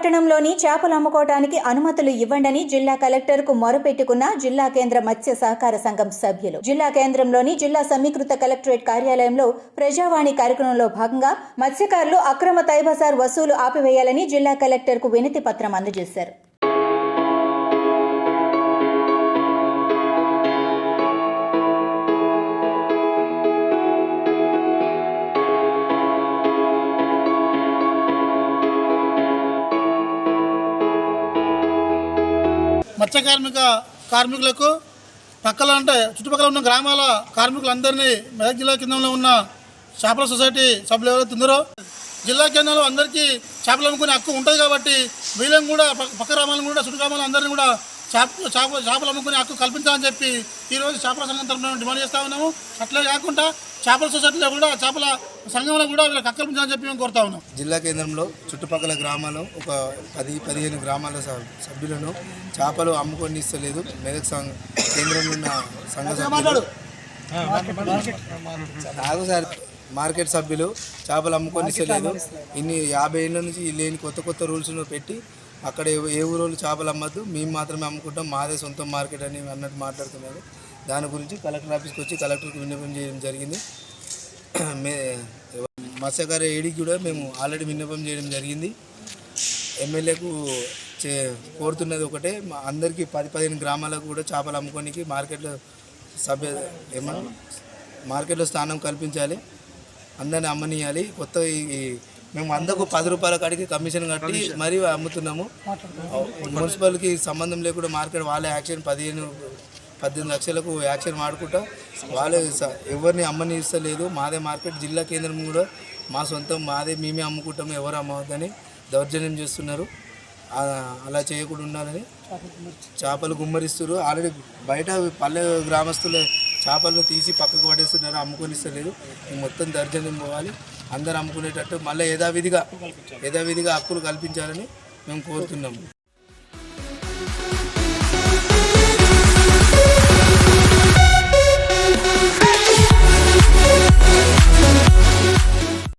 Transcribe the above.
పట్టణంలోని చేపలు అమ్ముకోవడానికి అనుమతులు ఇవ్వండని జిల్లా కలెక్టర్కు మొరపెట్టుకున్న జిల్లా కేంద్ర మత్స్య సహకార సంఘం సభ్యులు. జిల్లా కేంద్రంలోని జిల్లా సమీకృత కలెక్టరేట్ కార్యాలయంలో ప్రజావాణి కార్యక్రమంలో భాగంగా మత్స్యకారులు అక్రమ తైబజార్ వసూలు ఆపివేయాలని జిల్లా కలెక్టర్కు వినతి పత్రం అందజేశారు. మత్స్య కార్మికులకు పక్కల అంటే చుట్టుపక్కల ఉన్న గ్రామాల కార్మికులందరినీ మెదక్ జిల్లా కేంద్రంలో ఉన్న చేపల సొసైటీ సభ్యులు ఎవరైతే ఉన్నారో జిల్లా కేంద్రంలో అందరికీ చేపలు అమ్ముకునే హక్కు ఉంటుంది కాబట్టి వీళ్ళని కూడా పక్క గ్రామాలను కూడా చుట్టు గ్రామాలను అందరినీ కూడా చేపలు అమ్ముకునే హక్కు కల్పించాలని చెప్పి ఈరోజు చేపల సంఘం తరఫున డిమాండ్ చేస్తూ ఉన్నాము. అట్లే కాకుండా చేపల సొసైటీలో కూడా చేపల సంఘంలో కూడా వీళ్ళకి హక్కు కల్పించాలని చెప్పి మేము కోరుతా ఉన్నాం. జిల్లా కేంద్రంలో చుట్టుపక్కల గ్రామాలు ఒక 10-15 గ్రామాల సభ్యులను చేపలు అమ్ముకొని ఇస్తలేదు. మెదక్ కేంద్రంలో ఉన్న సంఘ సభ్యులు మార్కెట్ సభ్యులు చేపలు అమ్ముకొని ఇస్తలేదు. ఇన్ని 50 ఏళ్ళ నుంచి లేని కొత్త రూల్స్ను పెట్టి అక్కడ ఏ ఊరోళ్ళు చేపలు అమ్మద్దు, మేము మాత్రమే అమ్ముకుంటాం, మాదే సొంత మార్కెట్ అని అన్నట్టు మాట్లాడుతున్నారు. దాని గురించి కలెక్టర్ ఆఫీస్కి వచ్చి కలెక్టర్కి విన్నపం చేయడం జరిగింది. మత్స్యకార ఏడీకి కూడా మేము ఆల్రెడీ విన్నపం చేయడం జరిగింది. ఎమ్మెల్యేకు కోరుతున్నది ఒకటే, అందరికీ 10-15 గ్రామాలకు కూడా చేపలు అమ్ముకోనికి మార్కెట్లో స్థానం కల్పించాలి, అందరిని అమ్మనియాలి. కొత్త మేము అందకు 10 రూపాయల కాడికి కమిషన్ కట్టి మరీ అమ్ముతున్నాము. మున్సిపల్కి సంబంధం లేకుండా మార్కెట్ వాళ్ళే యాక్షన్ 18 లక్షలకు యాక్షన్ వాడుకుంటా వాళ్ళే ఎవరిని అమ్మని ఇస్తలేదు. మాదే మార్కెట్, జిల్లా కేంద్రం కూడా మా సొంతం, మాదే, మేమే అమ్ముకుంటాము, ఎవరు అమ్మవద్దని దౌర్జన్యం చేస్తున్నారు. అలా చేయకుండా ఉండాలని చేపలు గుమ్మరిస్తున్నారు. ఆల్రెడీ బయట పల్లె గ్రామస్తులు చేపలను తీసి పక్కకు పడేస్తున్నారు, అమ్ముకొని ఇస్తలేదు. మొత్తం దౌర్జన్యం పోవాలి, అందరూ అమ్ముకునేటట్టు మళ్ళీ యథావిధిగా హక్కులు కల్పించాలని మేము కోరుతున్నాము.